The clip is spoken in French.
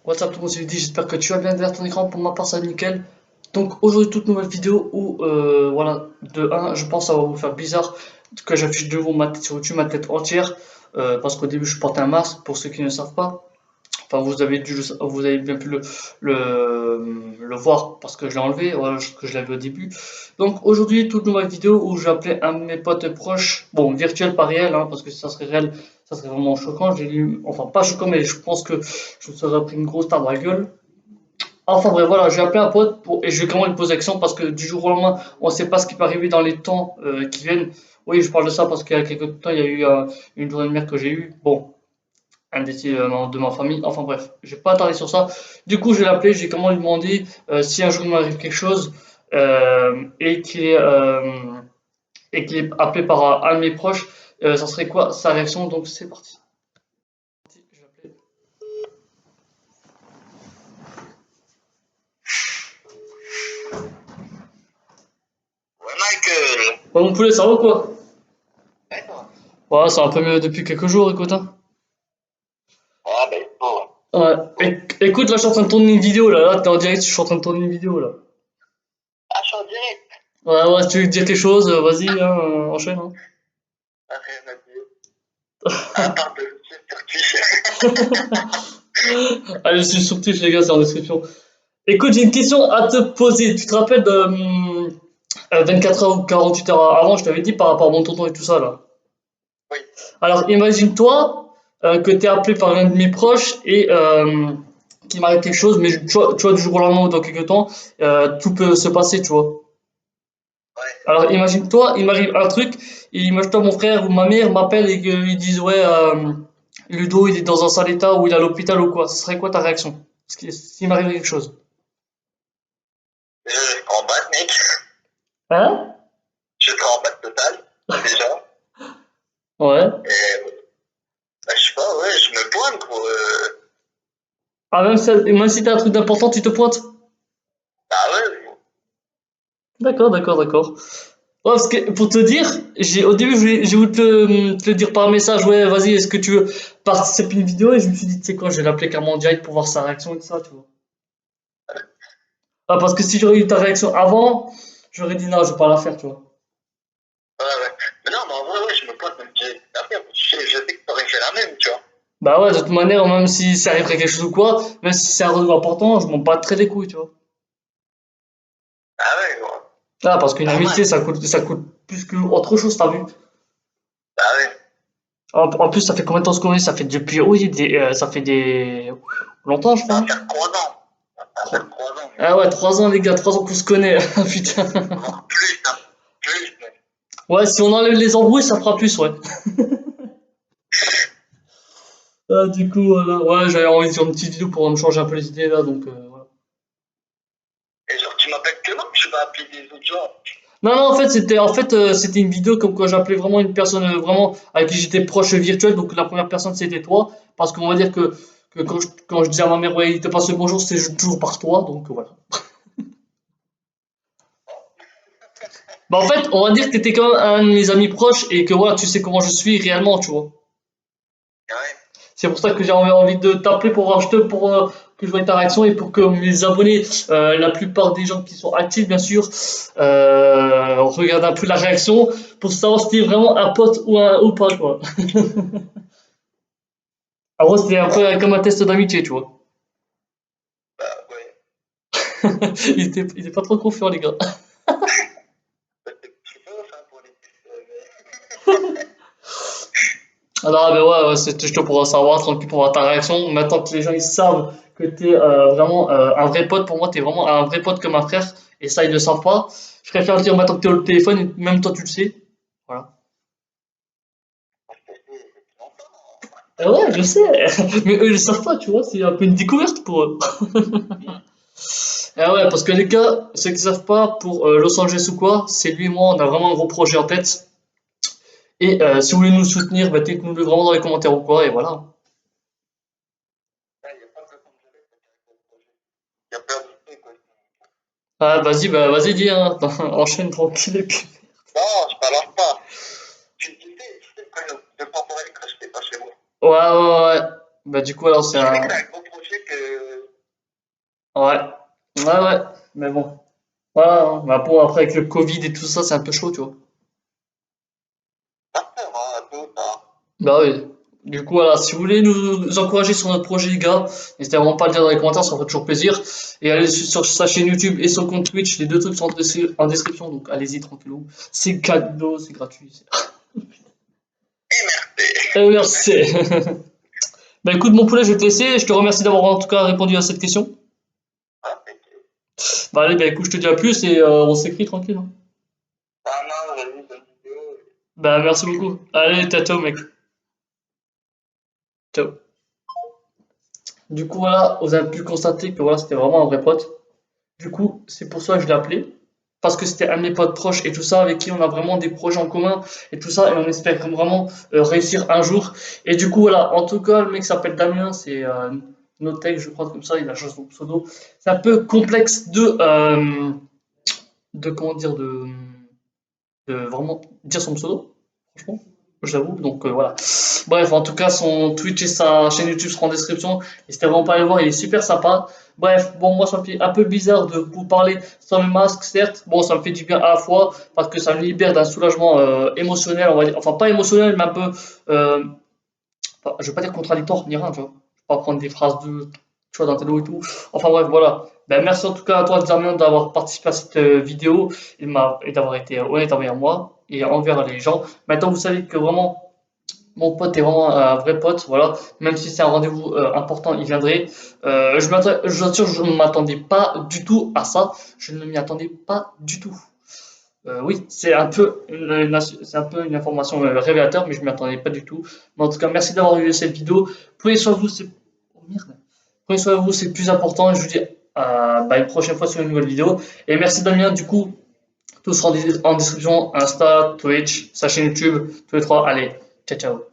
What's up tout le monde, c'est Lydie, j'espère que tu vas bien derrière ton écran, pour ma part ça va nickel. Donc aujourd'hui toute nouvelle vidéo où voilà, de un je pense que ça va vous faire bizarre que j'affiche de vous ma tête sur YouTube, ma tête entière, parce qu'au début je portais un masque pour ceux qui ne savent pas. Enfin vous avez bien pu le voir parce que je l'ai enlevé, voilà, que je l'avais au début. Donc aujourd'hui toute nouvelle vidéo où je vais appeler un de mes potes proches, bon virtuel pas réel, hein, parce que si ça serait réel, ça serait vraiment choquant. J'ai lu, enfin pas choquant mais je pense que je me serais pris une grosse tarte dans la gueule. Enfin bref, voilà, j'ai appelé un pote et je vais quand même lui poser l'action parce que du jour au lendemain, on ne sait pas ce qui peut arriver dans les temps qui viennent. Oui, je parle de ça parce qu'il y a quelques temps, il y a eu une journée de mère que j'ai eue. Bon, un décès de ma famille. Enfin bref, je vais pas attarder sur ça. Du coup, je vais l'appeler, je vais comment lui demander si un jour il m'arrive quelque chose et qu'il est appelé par un de mes proches, ça serait quoi sa réaction? Donc c'est parti. Je vais appeler. Ouais, Michael. Ouais, mon poulet, ça va ou quoi? Ouais, toi. Ouais, c'est un peu mieux depuis quelques jours, écoute, hein. Ah, ben, bon. Ouais. Bon. Écoute, là, je suis en train de tourner une vidéo, là. Là, t'es en direct, je suis en train de tourner une vidéo, là. Ah, je suis en direct. Ouais, ouais, si tu veux dire quelque chose, vas-y, hein, enchaîne, hein. Ah, rien à dire. À part de Turkish. Allez, je suis subtil, les gars, c'est en description. Écoute, j'ai une question à te poser. Tu te rappelles de 24 heures ou 48 heures avant, je t'avais dit par rapport à mon tonton et tout ça, là. Oui. Alors, imagine-toi que t'es appelé par l'un de mes proches et qu'il m'arrive quelque chose, mais tu vois, du jour au lendemain ou dans quelques temps, tout peut se passer, tu vois. Ouais. Alors imagine-toi, il m'arrive un truc, et imagine-toi mon frère ou ma mère m'appellent et qu'ils disent ouais, Ludo il est dans un sale état ou il est à l'hôpital ou quoi, ce serait quoi ta réaction? S'il m'arrive quelque chose. Je combatte, mec. Hein? Je combatte total, déjà. Ouais. Et, bah, je sais pas, ouais, je me pointe pour. Ah même si t'as un truc d'important, tu te pointes? Bah, ouais. D'accord, d'accord, d'accord. Ouais, parce que pour te dire, au début j'ai voulu te le dire par message, ouais vas-y, est-ce que tu veux participer à une vidéo? Et je me suis dit, tu sais quoi, je vais l'appeler carrément en direct pour voir sa réaction et tout ça, tu vois. Ah, parce que si j'aurais eu ta réaction avant, j'aurais dit non, je vais pas la faire, tu vois. Ouais, ouais. Mais non, mais en vrai, ouais, je me pointe, même si j'ai affaire. Je sais que t'aurais fait la même, tu vois. Bah ouais, de toute manière, même si ça arriverait quelque chose ou quoi, même si c'est un rendez-vous important, je m'en battrais les couilles, tu vois. Ah, ouais, ouais. Ah, parce qu'une amitié, Normal. ça coûte plus que autre chose, t'as vu. Bah, ouais. En plus, ça fait combien de temps qu'on connaît? Ça fait depuis, oui, ça fait des, longtemps, je Ça crois, va hein. faire 3 ans. Ça va Trois- faire 3 ans, même. Ah ouais, 3 ans, les gars, 3 ans qu'on se connaît. Ah, putain. Voire plus, hein. Plus, même. Ouais, si on enlève les embrouilles, ça fera plus, ouais. Ah, du coup, voilà. Ouais, j'avais envie de faire une petite vidéo pour me changer un peu les idées, là, donc, voilà. Et genre, tu m'appelles que non, tu vas appeler des autres gens. Non, non, c'était une vidéo comme quoi j'appelais vraiment une personne vraiment avec qui j'étais proche virtuel. Donc la première personne c'était toi, parce qu'on va dire que quand je disais à ma mère ouais il te passe le bonjour, c'est toujours par toi. Donc voilà. Bah en fait, on va dire que t'étais quand même un de mes amis proches et que voilà tu sais comment je suis réellement, tu vois. Ah, ouais. C'est pour ça que j'ai envie de t'appeler pour que je voie ta réaction et pour que mes abonnés, la plupart des gens qui sont actifs bien sûr, regardent un peu la réaction pour savoir si t'es vraiment un pote ou pas quoi. En gros, c'était un peu comme un test d'amitié, tu vois. Bah, ouais. Il était pas trop confiant, les gars. Bah, je sais pas, enfin, pour les tests, Alors, ben ouais, ouais, c'est juste pour savoir, tranquille, pour voir ta réaction. Maintenant que les gens ils savent que t'es vraiment un vrai pote, pour moi, t'es vraiment un vrai pote comme un frère, et ça, ils le savent pas. Je préfère le dire maintenant que t'es au téléphone, et même toi, tu le sais. Voilà. depuis longtemps. Ah ouais, je sais. Mais eux, ils le savent pas, tu vois, c'est un peu une découverte pour eux. Hmm. Ah ouais, parce que les gars, ceux qui savent pas, pour Los Angeles ou quoi, c'est lui et moi, on a vraiment un gros projet en tête. Et si vous voulez nous soutenir, bah, dites-nous-le vraiment dans les commentaires ou quoi, et voilà. Il n'y a pas de raison de gérer avec le projet. Il y a peur de trucs, quoi. Ah, vas-y, bah, vas-y, dis, hein. Enchaîne tranquille. Et puis... Non, je balance pas. Tu sais quand je temporaire que je fais pas chez moi. Ouais, ouais, ouais. Bah, du coup, alors, c'est Je sais un. que c'est un gros projet que Ouais, ouais, mais bon. Voilà, hein. Bah bon, après avec le Covid et tout ça, c'est un peu chaud, tu vois. Ça va, tout ça. Bah oui. Du coup, voilà, si vous voulez nous encourager sur notre projet, les gars, n'hésitez vraiment pas à le dire dans les commentaires, ça ferait toujours plaisir. Et allez sur sa chaîne YouTube et son compte Twitch, les deux trucs sont en description, donc allez-y tranquillou. C'est cadeau, c'est gratuit. Et merci. Merci. Bah écoute, mon poulet, je vais te laisser. Je te remercie d'avoir en tout cas répondu à cette question. Ah, c'est que Bah allez, bah écoute, je te dis à plus et on s'écrit tranquille, hein. ça m'a remis une vidéo. Bah merci beaucoup. Allez, ciao, mec. Ciao. Du coup, voilà, vous avez pu constater que voilà, c'était vraiment un vrai pote. Du coup, c'est pour ça que je l'ai appelé. Parce que c'était un de mes potes proches et tout ça, avec qui on a vraiment des projets en commun et tout ça, et on espère vraiment réussir un jour. Et du coup, voilà, en tout cas, le mec s'appelle Damien, c'est Notech, je crois, comme ça, il a changé son pseudo. C'est un peu complexe de comment dire, de vraiment dire son pseudo, franchement, j'avoue. Donc voilà. Bref, en tout cas, son Twitch et sa chaîne YouTube seront en description. N'hésitez vraiment pas à aller voir, il est super sympa. Bref, bon, moi, ça me fait un peu bizarre de vous parler sans le masque, certes. Bon, ça me fait du bien à la fois parce que ça me libère d'un soulagement émotionnel, on va dire. Enfin, pas émotionnel, mais un peu. Enfin, je vais pas dire contradictoire ni rien, tu vois. Je vais pas prendre des phrases de, tu vois, d'intello et tout. Enfin, bref, voilà. Ben, merci en tout cas à toi, Damien, d'avoir participé à cette vidéo et d'avoir été honnête envers moi et envers les gens. Maintenant, vous savez que vraiment. Mon pote est vraiment un vrai pote, voilà. Même si c'est un rendez-vous important, il viendrait. Je vous assure, je ne m'attendais pas du tout à ça. Je ne m'y attendais pas du tout. Oui, c'est un peu c'est un peu une information révélateur, mais je ne m'y attendais pas du tout. Mais en tout cas, merci d'avoir vu cette vidéo. Prenez soin de vous, c'est oh, merde. Prenez soin de vous, c'est le plus important. Et je vous dis bah, une prochaine fois sur une nouvelle vidéo. Et merci Damien, du coup, tout sera en description, Insta, Twitch, sa chaîne YouTube, tous les trois. Allez, ciao ciao.